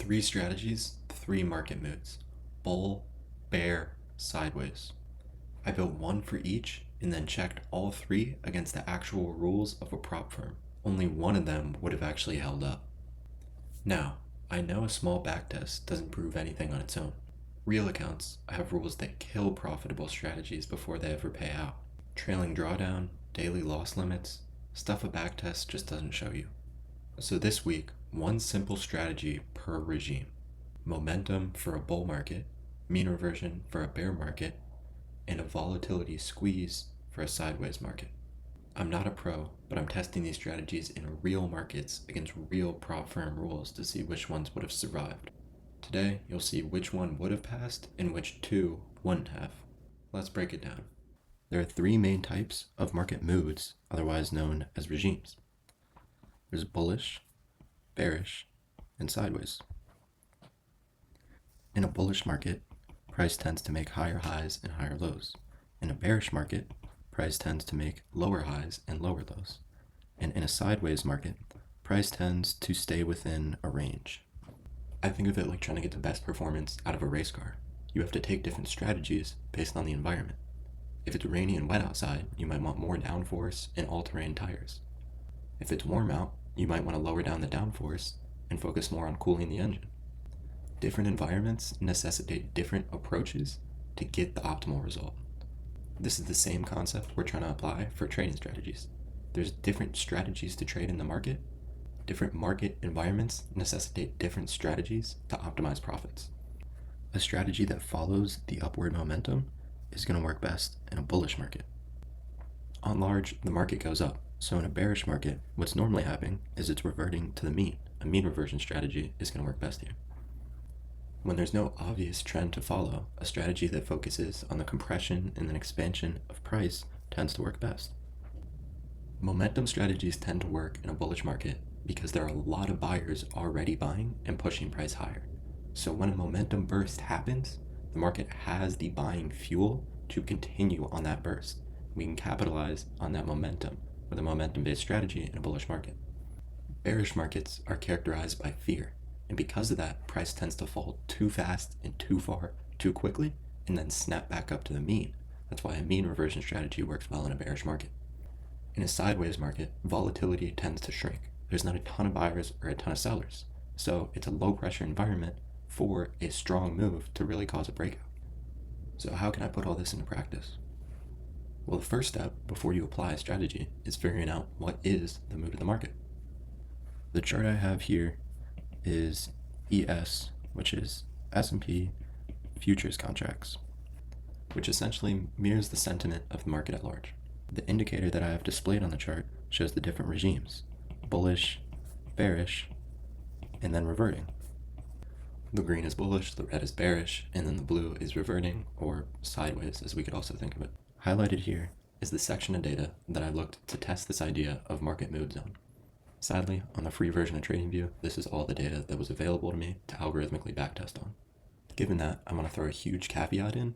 3 strategies, 3 market moods: bull, bear, sideways. I built one for each and then checked all 3 against the actual rules of a prop firm. Only one of them would have actually held up. Now, I know a small backtest doesn't prove anything on its own. Real accounts have rules that kill profitable strategies before they ever pay out. Trailing drawdown, daily loss limits, stuff a backtest just doesn't show you. So this week, one simple strategy per regime: momentum for a bull market, mean reversion for a bear market, and a volatility squeeze for a sideways market. I'm not a pro, but I'm testing these strategies in real markets against real prop firm rules to see which ones would have survived. Today, you'll see which one would have passed and which 2 wouldn't have. Let's break it down. There are 3 main types of market moods, otherwise known as regimes. There's bullish, bearish, and sideways. In a bullish market, price tends to make higher highs and higher lows. In a bearish market, price tends to make lower highs and lower lows. And in a sideways market, price tends to stay within a range. I think of it like trying to get the best performance out of a race car. You have to take different strategies based on the environment. If it's rainy and wet outside, you might want more downforce and all-terrain tires. If it's warm out, you might want to lower down the downforce and focus more on cooling the engine. Different environments necessitate different approaches to get the optimal result. This is the same concept we're trying to apply for trading strategies. There's different strategies to trade in the market. Different market environments necessitate different strategies to optimize profits. A strategy that follows the upward momentum is going to work best in a bullish market. On large, the market goes up. So in a bearish market, what's normally happening is it's reverting to the mean. A mean reversion strategy is going to work best here. When there's no obvious trend to follow, a strategy that focuses on the compression and then expansion of price tends to work best. Momentum strategies tend to work in a bullish market because there are a lot of buyers already buying and pushing price higher. So when a momentum burst happens, the market has the buying fuel to continue on that burst. We can capitalize on that momentum with a momentum-based strategy in a bullish market. Bearish markets are characterized by fear, and because of that, price tends to fall too fast and too far, too quickly, and then snap back up to the mean. That's why a mean reversion strategy works well in a bearish market. In a sideways market, volatility tends to shrink. There's not a ton of buyers or a ton of sellers, so it's a low-pressure environment for a strong move to really cause a breakout. So how can I put all this into practice? Well, the first step before you apply a strategy is figuring out what is the mood of the market. The chart I have here is ES, which is S&P futures contracts, which essentially mirrors the sentiment of the market at large. The indicator that I have displayed on the chart shows the different regimes: bullish, bearish, and then reverting. The green is bullish, the red is bearish, and then the blue is reverting, or sideways, as we could also think of it. Highlighted here is the section of data that I looked to test this idea of market mood zone. Sadly, on the free version of TradingView, this is all the data that was available to me to algorithmically backtest on. Given that, I'm going to throw a huge caveat in.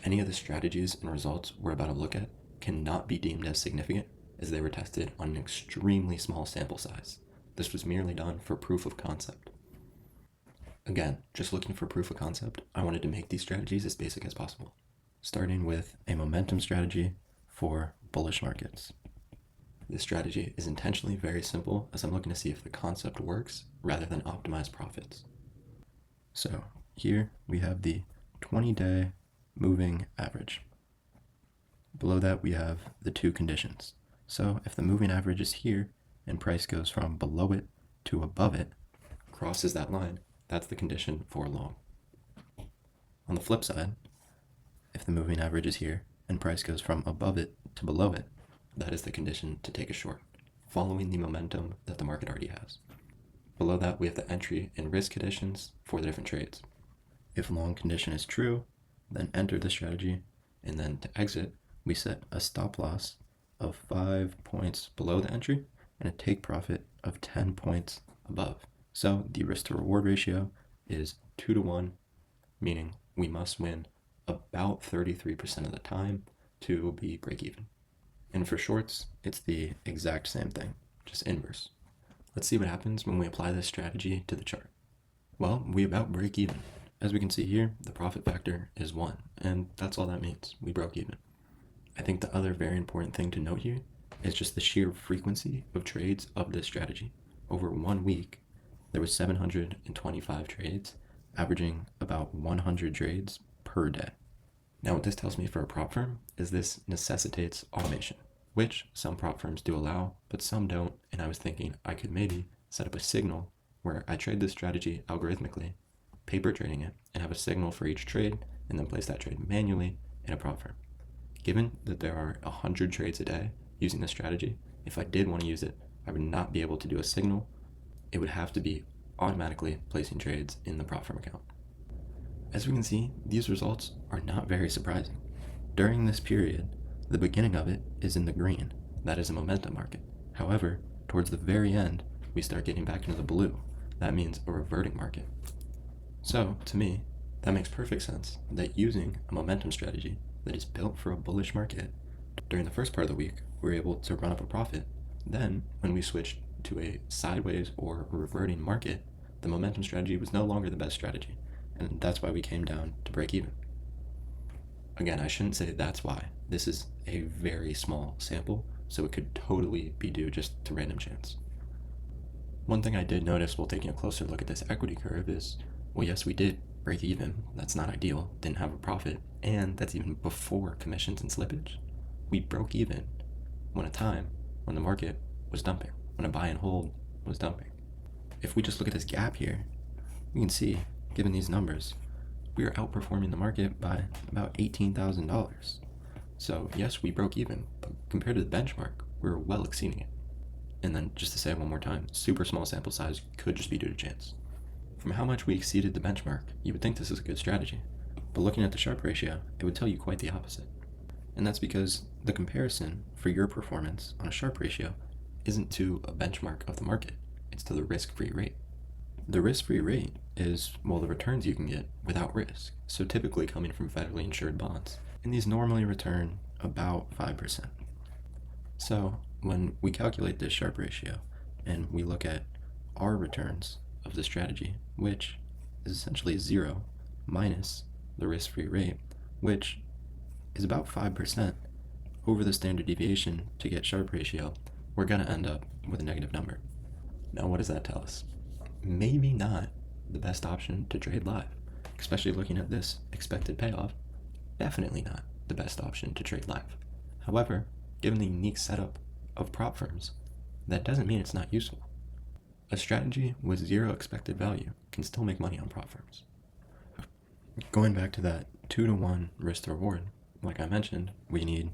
Any of the strategies and results we're about to look at cannot be deemed as significant, as they were tested on an extremely small sample size. This was merely done for proof of concept. Again, just looking for proof of concept, I wanted to make these strategies as basic as possible, starting with a momentum strategy for bullish markets. This strategy is intentionally very simple, as I'm looking to see if the concept works rather than optimize profits. So here we have the 20-day moving average. Below that we have the 2 conditions. So if the moving average is here and price goes from below it to above it, crosses that line, that's the condition for long. On the flip side, if the moving average is here and price goes from above it to below it, that is the condition to take a short, following the momentum that the market already has. Below that, we have the entry and risk conditions for the different trades. If long condition is true, then enter the strategy, and then to exit, we set a stop loss of 5 points below the entry and a take profit of 10 points above. So the risk to reward ratio is 2-to-1, meaning we must win about 33% of the time to be break even. And for shorts, it's the exact same thing, just inverse. Let's see what happens when we apply this strategy to the chart. Well, we about break even. As we can see here, the profit factor is 1, and that's all that means. We broke even. I think the other very important thing to note here is just the sheer frequency of trades of this strategy. Over 1 week, there was 725 trades, averaging about 100 trades per day. Now, what this tells me for a prop firm is this necessitates automation, which some prop firms do allow, but some don't, and I was thinking I could maybe set up a signal where I trade this strategy algorithmically, paper trading it, and have a signal for each trade, and then place that trade manually in a prop firm. Given that there are 100 trades a day using this strategy, if I did want to use it, I would not be able to do a signal. It would have to be automatically placing trades in the prop firm account. As we can see, these results are not very surprising. During this period, the beginning of it is in the green. That is a momentum market. However, towards the very end, we start getting back into the blue. That means a reverting market. So, to me, that makes perfect sense that using a momentum strategy that is built for a bullish market, during the first part of the week, we were able to run up a profit. Then, when we switched to a sideways or reverting market, the momentum strategy was no longer the best strategy, and that's why we came down to break even. Again, I shouldn't say that's why. This is a very small sample, so it could totally be due just to random chance. One thing I did notice while taking a closer look at this equity curve is, well, yes, we did break even. That's not ideal. Didn't have a profit, and that's even before commissions and slippage. We broke even when the market was dumping, when a buy and hold was dumping. If we just look at this gap here, we can see, given these numbers, we are outperforming the market by about $18,000. So yes, we broke even, but compared to the benchmark, we were well exceeding it. And then just to say it one more time, super small sample size could just be due to chance. From how much we exceeded the benchmark, you would think this is a good strategy, but looking at the Sharpe ratio, it would tell you quite the opposite. And that's because the comparison for your performance on a Sharpe ratio isn't to a benchmark of the market, it's to the risk-free rate. The risk-free rate is, well, the returns you can get without risk, so typically coming from federally insured bonds, and these normally return about 5%. So when we calculate this Sharpe ratio and we look at our returns of the strategy, which is essentially 0 minus the risk-free rate, which is about 5% over the standard deviation to get Sharpe ratio, we're going to end up with a negative number. Now, what does that tell us? Maybe not the best option to trade live, especially looking at this expected payoff. Definitely not the best option to trade live. However, given the unique setup of prop firms, that doesn't mean it's not useful. A strategy with 0 expected value can still make money on prop firms. Going back to that 2-to-1 risk to reward, like I mentioned, we need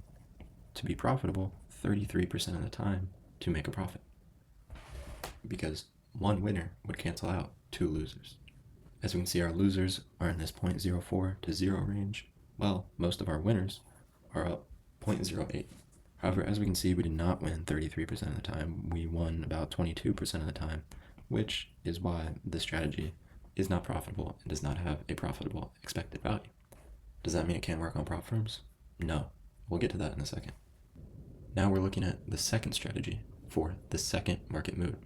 to be profitable 33% of the time to make a profit, because one winner would cancel out 2 losers. As we can see, our losers are in this 0.04 to 0 range, while most of our winners are up 0.08. However, as we can see, we did not win 33% of the time. We won about 22% of the time, which is why this strategy is not profitable and does not have a profitable expected value. Does that mean it can't work on prop firms? No. We'll get to that in a second. Now we're looking at the second strategy for the second market move,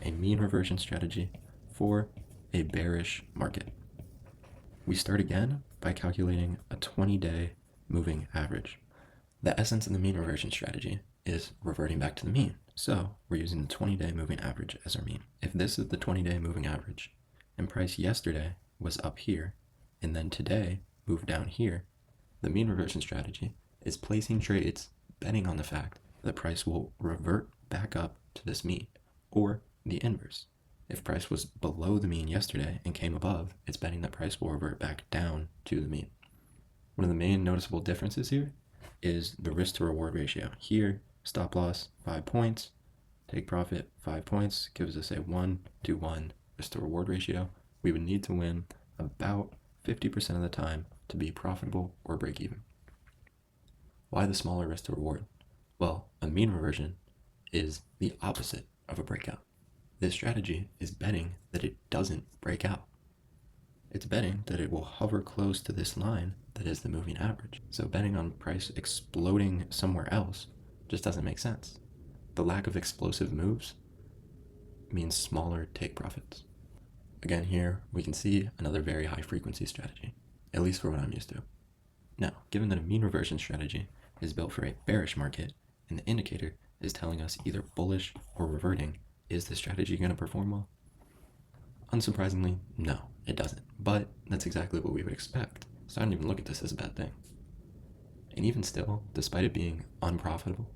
a mean reversion strategy for a bearish market. We start again by calculating a 20-day moving average. The essence of the mean reversion strategy is reverting back to the mean. So we're using the 20-day moving average as our mean. If this is the 20-day moving average, and price yesterday was up here, and then today moved down here, the mean reversion strategy is placing trades betting on the fact that price will revert back up to this mean, or the inverse. If price was below the mean yesterday and came above, it's betting that price will revert back down to the mean. One of the main noticeable differences here is the risk to reward ratio. Here, stop loss 5 points, take profit 5 points, gives us a 1-to-1 risk to reward ratio. We would need to win about 50% of the time to be profitable or break even. Why the smaller risk to reward? Well, a mean reversion is the opposite of a breakout. This strategy is betting that it doesn't break out. It's betting that it will hover close to this line that is the moving average. So betting on price exploding somewhere else just doesn't make sense. The lack of explosive moves means smaller take profits. Again, here we can see another very high frequency strategy, at least for what I'm used to. Now, given that a mean reversion strategy is built for a bearish market and the indicator is telling us either bullish or reverting, is this strategy going to perform well? Unsurprisingly, no, it doesn't. But that's exactly what we would expect, so I don't even look at this as a bad thing. And even still, despite it being unprofitable,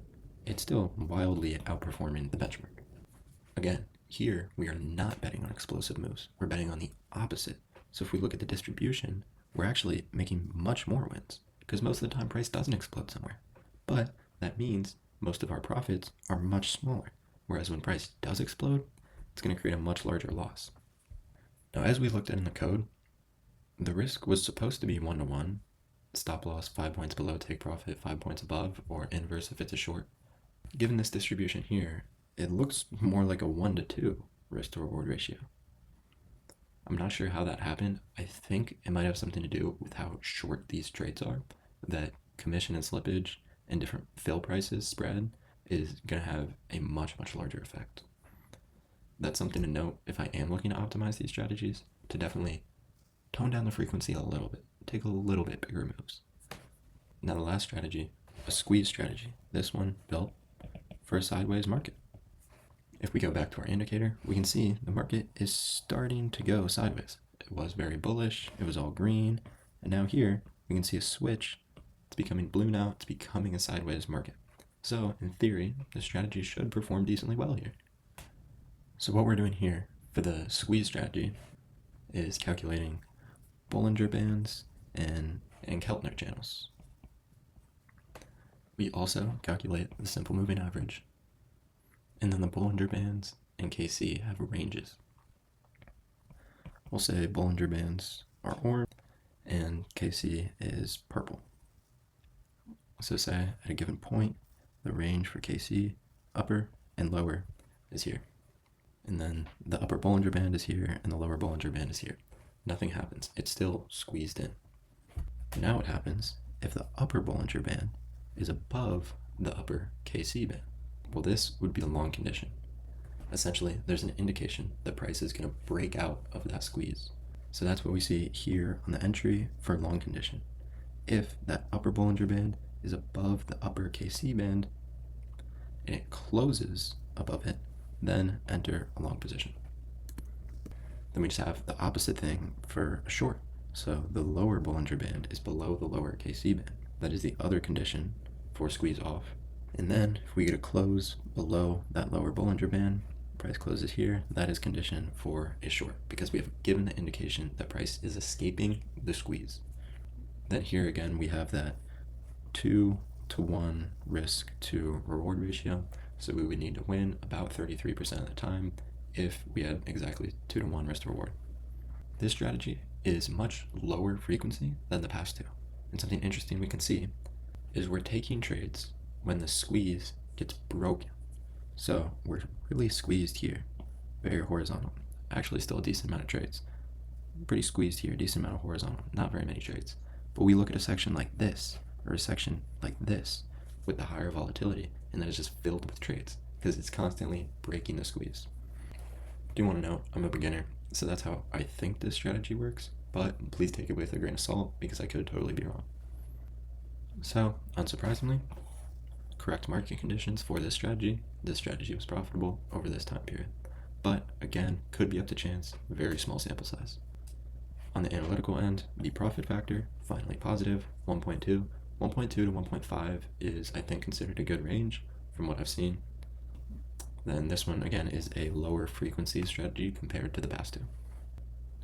it's still wildly outperforming the benchmark. Again, here we are not betting on explosive moves, we're betting on the opposite. So if we look at the distribution, we're actually making much more wins, because most of the time price doesn't explode somewhere. But that means most of our profits are much smaller, whereas when price does explode, it's going to create a much larger loss. Now, as we looked at in the code, the risk was supposed to be 1-to-1, stop loss 5 points below, take profit 5 points above, or inverse if it's a short. Given this distribution here, it looks more like a 1-to-2 risk to reward ratio. I'm not sure how that happened. I think it might have something to do with how short these trades are, that commission and slippage and different fill prices spread is going to have a much, much larger effect. That's something to note if I am looking to optimize these strategies, to definitely tone down the frequency a little bit, take a little bit bigger moves. Now the last strategy, a squeeze strategy. This one built for a sideways market. If we go back to our indicator, we can see the market is starting to go sideways. It was very bullish, it was all green, and now here we can see a switch. It's becoming blue now, it's becoming a sideways market. So in theory, the strategy should perform decently well here. So what we're doing here for the squeeze strategy is calculating Bollinger Bands and Keltner channels. We also calculate the simple moving average, and then the Bollinger Bands and KC have ranges. We'll say Bollinger Bands are orange and KC is purple. So say at a given point, the range for KC, upper and lower, is here. And then the upper Bollinger Band is here and the lower Bollinger Band is here. Nothing happens. It's still squeezed in. Now what happens if the upper Bollinger Band is above the upper KC band? Well, this would be a long condition. Essentially, there's an indication that price is going to break out of that squeeze. So that's what we see here on the entry for long condition. If that upper Bollinger Band is above the upper KC band and it closes above it, then enter a long position. Then we just have the opposite thing for a short. So the lower Bollinger Band is below the lower KC band. That is the other condition for squeeze off. And then if we get a close below that lower Bollinger Band, price closes here, that is condition for a short, because we have given the indication that price is escaping the squeeze. Then here again we have that 2-to-1 risk to reward ratio. So we would need to win about 33% of the time if we had exactly 2-to-1 risk to reward. This strategy is much lower frequency than the past two. And something interesting we can see is we're taking trades when the squeeze gets broken. So we're really squeezed here, very horizontal. Actually still a decent amount of trades. Pretty squeezed here, decent amount of horizontal, not very many trades. But we look at a section like this, or a section like this, with the higher volatility, and that is just filled with trades, because it's constantly breaking the squeeze. Do want to know, I'm a beginner, so that's how I think this strategy works, but please take it with a grain of salt, because I could totally be wrong. So, unsurprisingly, correct market conditions for this strategy was profitable over this time period. But again, could be up to chance, very small sample size. On the analytical end, the profit factor, finally positive, 1.2. 1.2 to 1.5 is, I think, considered a good range from what I've seen. Then this one, again, is a lower frequency strategy compared to the past two.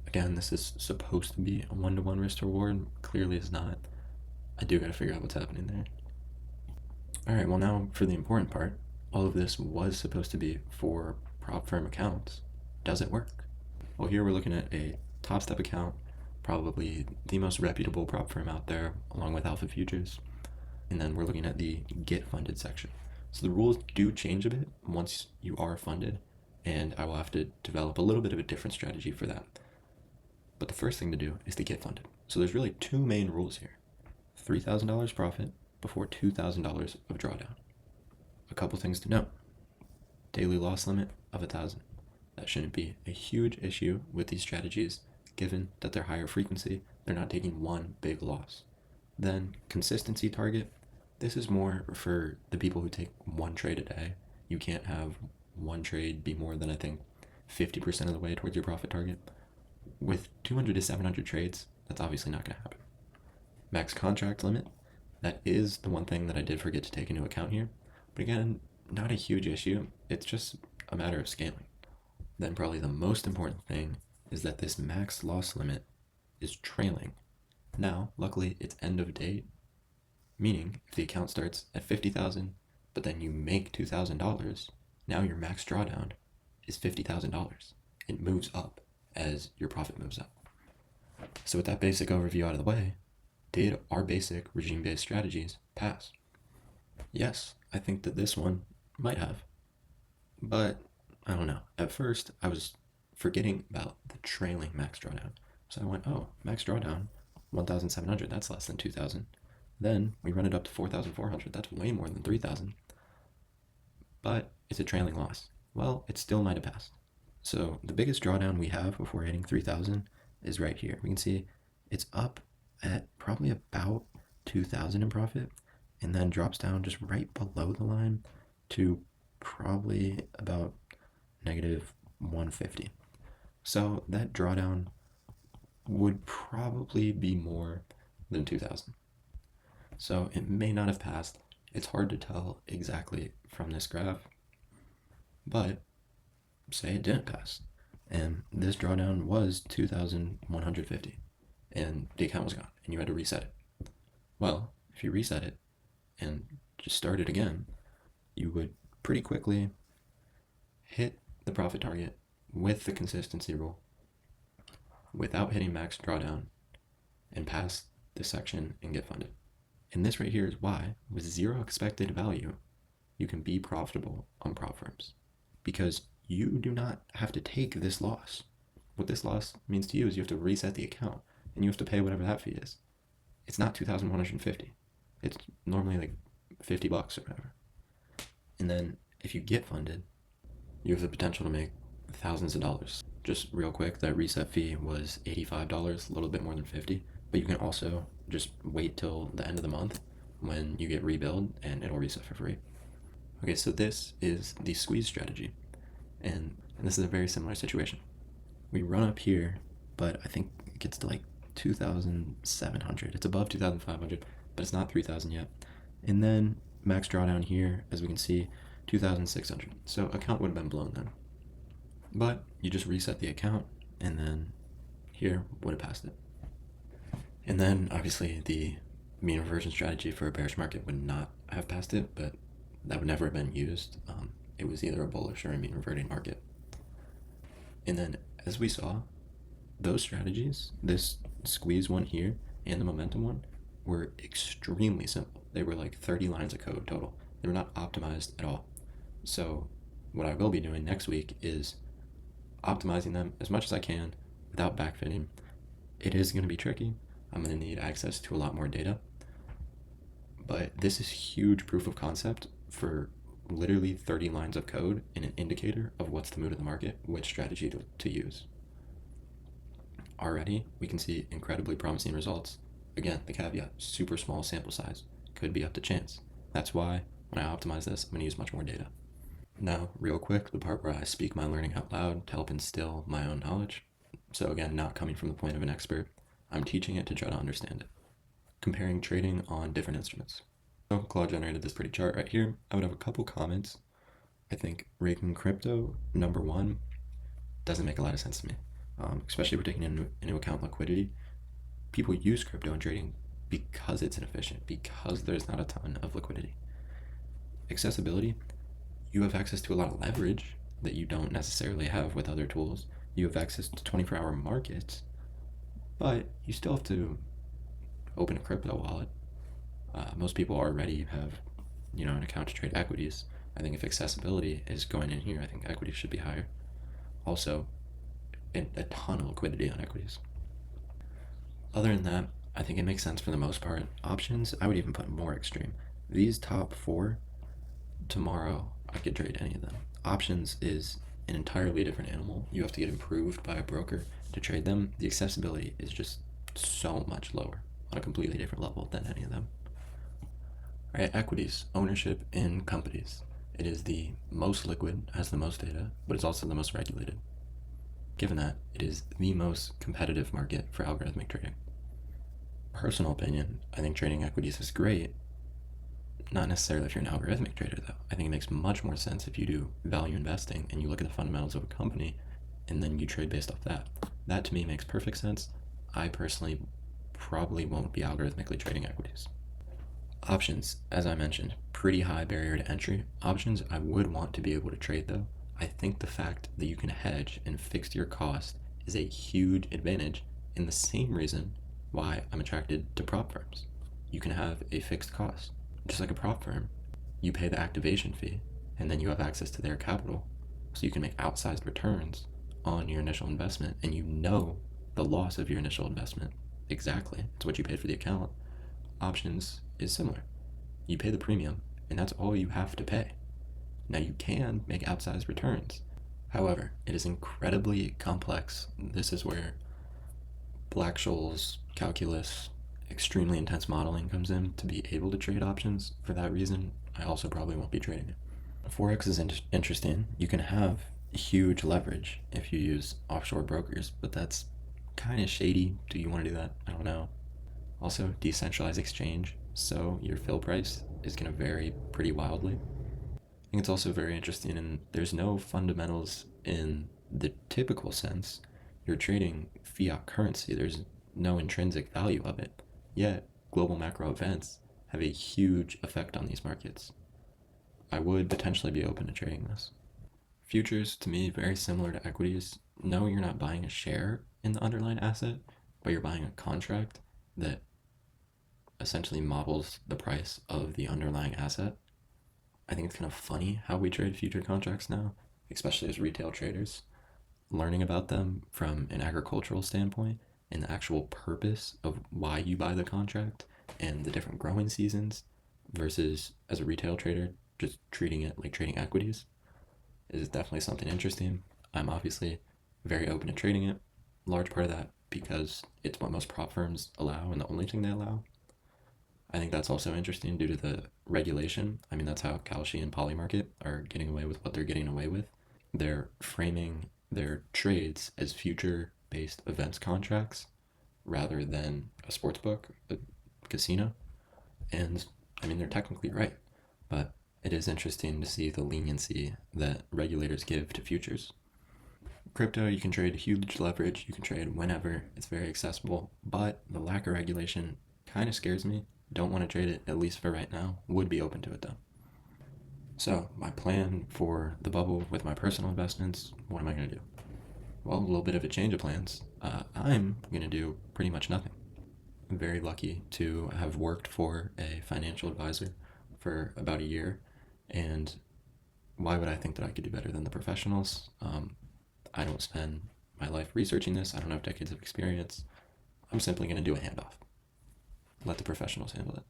Again, this is supposed to be a 1-to-1 risk to reward. Clearly is not. I do gotta figure out what's happening there. Alright, well now for the important part. All of this was supposed to be for prop firm accounts. Does it work? Well, here we're looking at a Top Step account, probably the most reputable prop firm out there, along with Alpha Futures. And then we're looking at the get funded section. So the rules do change a bit once you are funded, and I will have to develop a little bit of a different strategy for that. But the first thing to do is to get funded. So there's really two main rules here. $3,000 profit before $2,000 of drawdown. A couple things to note. Daily loss limit of 1,000. That shouldn't be a huge issue with these strategies, given that they're higher frequency, they're not taking one big loss. Then consistency target, this is more for the people who take one trade a day. You can't have one trade be more than, I think, 50% of the way towards your profit target. With 200 to 700 trades, that's obviously not going to happen. Max contract limit, that is the one thing that I did forget to take into account here. But again, not a huge issue. It's just a matter of scaling. Then probably the most important thing is that this max loss limit is trailing. Now, luckily, it's end of date, meaning if the account starts at 50,000, but then you make $2,000, now your max drawdown is $50,000. It moves up as your profit moves up. So with that basic overview out of the way, did our basic regime-based strategies pass? Yes, I think that this one might have. But I don't know. At first, I was forgetting about the trailing max drawdown. So I went, oh, max drawdown, 1,700, that's less than 2,000. Then we run it up to 4,400, that's way more than 3,000. But it's a trailing loss. Well, it still might have passed. So the biggest drawdown we have before hitting 3,000 is right here. We can see it's up at probably about 2,000 in profit, and then drops down just right below the line to probably about negative 150. So that drawdown would probably be more than 2,000. So it may not have passed. It's hard to tell exactly from this graph, but say it didn't pass, and this drawdown was 2,150, and the account was gone, and you had to reset it. Well, if you reset it and just start it again, you would pretty quickly hit the profit target with the consistency rule without hitting max drawdown and pass this section and get funded. And this right here is why, with zero expected value, you can be profitable on prop firms, because you do not have to take this loss. What this loss means to you is you have to reset the account, and you have to pay whatever that fee is. It's not 2,150. It's normally like $50 or whatever. And then if you get funded, you have the potential to make thousands of dollars. Just real quick, that reset fee was $85, a little bit more than 50, but you can also just wait till the end of the month when you get rebilled and it'll reset for free. Okay, so this is the squeeze strategy, and this is a very similar situation. We run up here, but I think it gets to like 2,700. It's above 2,500, but it's not 3,000 yet. And then max drawdown here, as we can see, 2,600. So account would have been blown then. But you just reset the account, and then here would have passed it. And then obviously the mean reversion strategy for a bearish market would not have passed it, but that would never have been used. It was either a bullish or a mean reverting market. And then as we saw, those strategies, this squeeze one here and the momentum one, were extremely simple. They were like 30 lines of code total. They were not optimized at all. So what I will be doing next week is optimizing them as much as I can without backfitting. It is going to be tricky. I'm going to need access to a lot more data. But this is huge proof of concept for literally 30 lines of code and an indicator of what's the mood of the market, which strategy to use. Already, we can see incredibly promising results. Again, the caveat, super small sample size, could be up to chance. That's why when I optimize this, I'm going to use much more data. Now, real quick, the part where I speak my learning out loud to help instill my own knowledge. So again, not coming from the point of an expert, I'm teaching it to try to understand it. Comparing trading on different instruments. So Claude generated this pretty chart right here. I would have a couple comments. I think rigging crypto, number one, doesn't make a lot of sense to me, especially if we're taking into account liquidity. People use crypto in trading because it's inefficient, because there's not a ton of liquidity. Accessibility, you have access to a lot of leverage that you don't necessarily have with other tools. You have access to 24-hour markets, but you still have to open a crypto wallet. Most people already have, an account to trade equities. I think if accessibility is going in here, I think equities should be higher. Also, a ton of liquidity on equities. Other than that, I think it makes sense for the most part. Options, I would even put more extreme. These top four, tomorrow, I could trade any of them. Options is an entirely different animal. You have to get approved by a broker to trade them. The accessibility is just so much lower on a completely different level than any of them. All right, equities, ownership in companies. It is the most liquid, has the most data, but it's also the most regulated. Given that, it is the most competitive market for algorithmic trading. Personal opinion, I think trading equities is great. Not necessarily if you're an algorithmic trader, though. I think it makes much more sense if you do value investing and you look at the fundamentals of a company and then you trade based off that. That to me makes perfect sense. I personally probably won't be algorithmically trading equities. Options, as I mentioned, pretty high barrier to entry. Options I would want to be able to trade though. I think the fact that you can hedge and fix your cost is a huge advantage, and the same reason why I'm attracted to prop firms. You can have a fixed cost. Just like a prop firm, you pay the activation fee and then you have access to their capital, so you can make outsized returns on your initial investment, and you know the loss of your initial investment exactly. It's what you paid for the account. Options is similar. You pay the premium and that's all you have to pay. Now you can make outsized returns. However, it is incredibly complex. This is where Black-Scholes calculus, extremely intense modeling comes in to be able to trade options. For that reason, I also probably won't be trading it. Forex is interesting. You can have huge leverage if you use offshore brokers, but that's kind of shady. Do you want to do that? I don't know. Also, decentralized exchange, so your fill price is going to vary pretty wildly. I think it's also very interesting, and there's no fundamentals in the typical sense. You're trading fiat currency, there's no intrinsic value of it. Yet, global macro events have a huge effect on these markets. I would potentially be open to trading this. Futures, to me, very similar to equities. No, you're not buying a share in the underlying asset, but you're buying a contract that essentially models the price of the underlying asset. I think it's kind of funny how we trade future contracts now, especially as retail traders. Learning about them from an agricultural standpoint and the actual purpose of why you buy the contract and the different growing seasons versus as a retail trader just treating it like trading equities is definitely something interesting. I'm obviously very open to trading it. Large part of that because it's what most prop firms allow and the only thing they allow. I think that's also interesting due to the regulation. I mean, that's how Kalshi and Polymarket are getting away with what they're getting away with. They're framing their trades as future-based events contracts rather than a sports book, a casino. And I mean, they're technically right, but it is interesting to see the leniency that regulators give to futures. Crypto, you can trade huge leverage, you can trade whenever, it's very accessible, but the lack of regulation kind of scares me. Don't want to trade it, at least for right now. Would be open to it though. So, my plan for the bubble with my personal investments, what am I going to do? Well, a little bit of a change of plans. I'm going to do pretty much nothing. I'm very lucky to have worked for a financial advisor for about a year, and why would I think that I could do better than the professionals? I don't spend my life researching this. I don't have decades of experience. I'm simply going to do a handoff. Let the professionals handle it.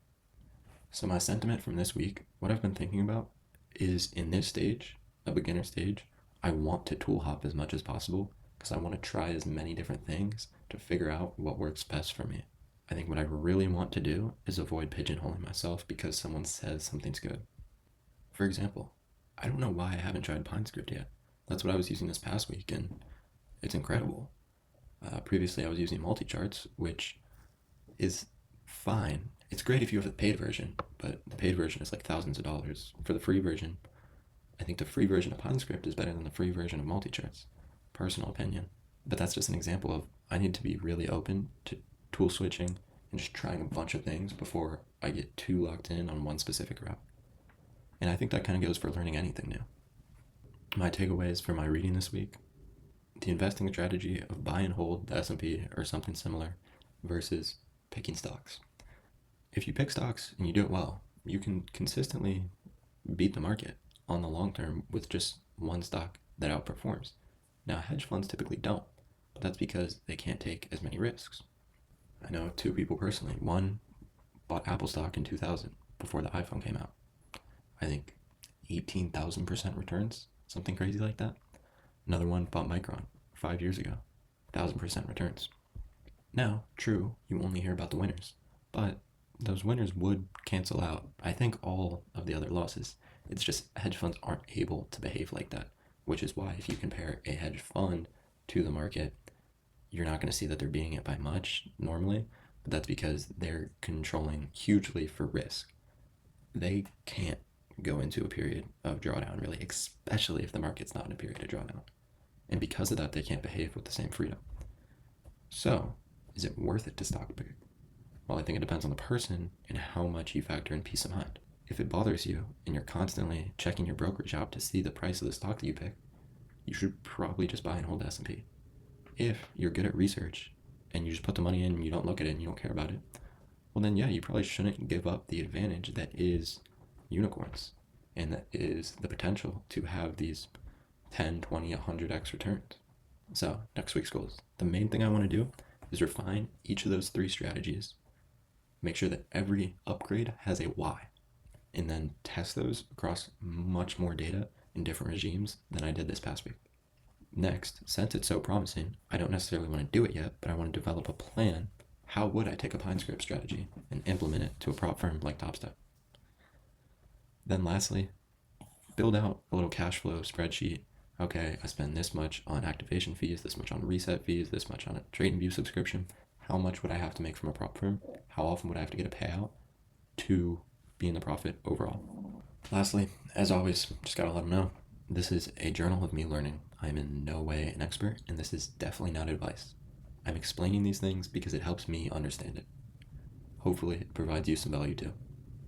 So my sentiment from this week, what I've been thinking about is in this stage, a beginner stage, I want to tool hop as much as possible because I want to try as many different things to figure out what works best for me. I think what I really want to do is avoid pigeonholing myself because someone says something's good. For example, I don't know why I haven't tried PineScript yet. That's what I was using this past week, and it's incredible. Previously, I was using multi-charts, which is fine. It's great if you have the paid version, but the paid version is like thousands of dollars. For the free version, I think the free version of PineScript is better than the free version of multi-charts. Personal opinion. But that's just an example of I need to be really open to tool switching and just trying a bunch of things before I get too locked in on one specific route. And I think that kind of goes for learning anything new. My takeaways for my reading this week: the investing strategy of buy and hold the S&P or something similar versus picking stocks. If you pick stocks and you do it well, you can consistently beat the market on the long term with just one stock that outperforms. Now, hedge funds typically don't, but that's because they can't take as many risks. I know two people personally. One bought Apple stock in 2000 before the iPhone came out. I think 18,000% returns, something crazy like that. Another one bought Micron 5 years ago, 1,000% returns. Now, true, you only hear about the winners, but those winners would cancel out, I think, all of the other losses. It's just hedge funds aren't able to behave like that, which is why if you compare a hedge fund to the market, you're not going to see that they're beating it by much normally, but that's because they're controlling hugely for risk. They can't go into a period of drawdown, really, especially if the market's not in a period of drawdown. And because of that, they can't behave with the same freedom. So, is it worth it to stock pick? Well, I think it depends on the person and how much you factor in peace of mind. If it bothers you and you're constantly checking your brokerage app to see the price of the stock that you pick, you should probably just buy and hold S&P. If you're good at research and you just put the money in and you don't look at it and you don't care about it, well then yeah, you probably shouldn't give up the advantage that is unicorns and that is the potential to have these 10, 20, 100x returns. So next week's goals. The main thing I want to do is refine each of those 3 strategies, make sure that every upgrade has a why, and then test those across much more data in different regimes than I did this past week. Next, since it's so promising, I don't necessarily want to do it yet, but I want to develop a plan. How would I take a pine script strategy and implement it to a prop firm like TopStep? Then lastly, build out a little cash flow spreadsheet. Okay, I spend this much on activation fees, this much on reset fees, this much on a TradingView subscription. How much would I have to make from a prop firm? How often would I have to get a payout to be in the profit overall? Lastly, as always, just gotta let them know, this is a journal of me learning. I'm in no way an expert, and this is definitely not advice. I'm explaining these things because it helps me understand it. Hopefully, it provides you some value too.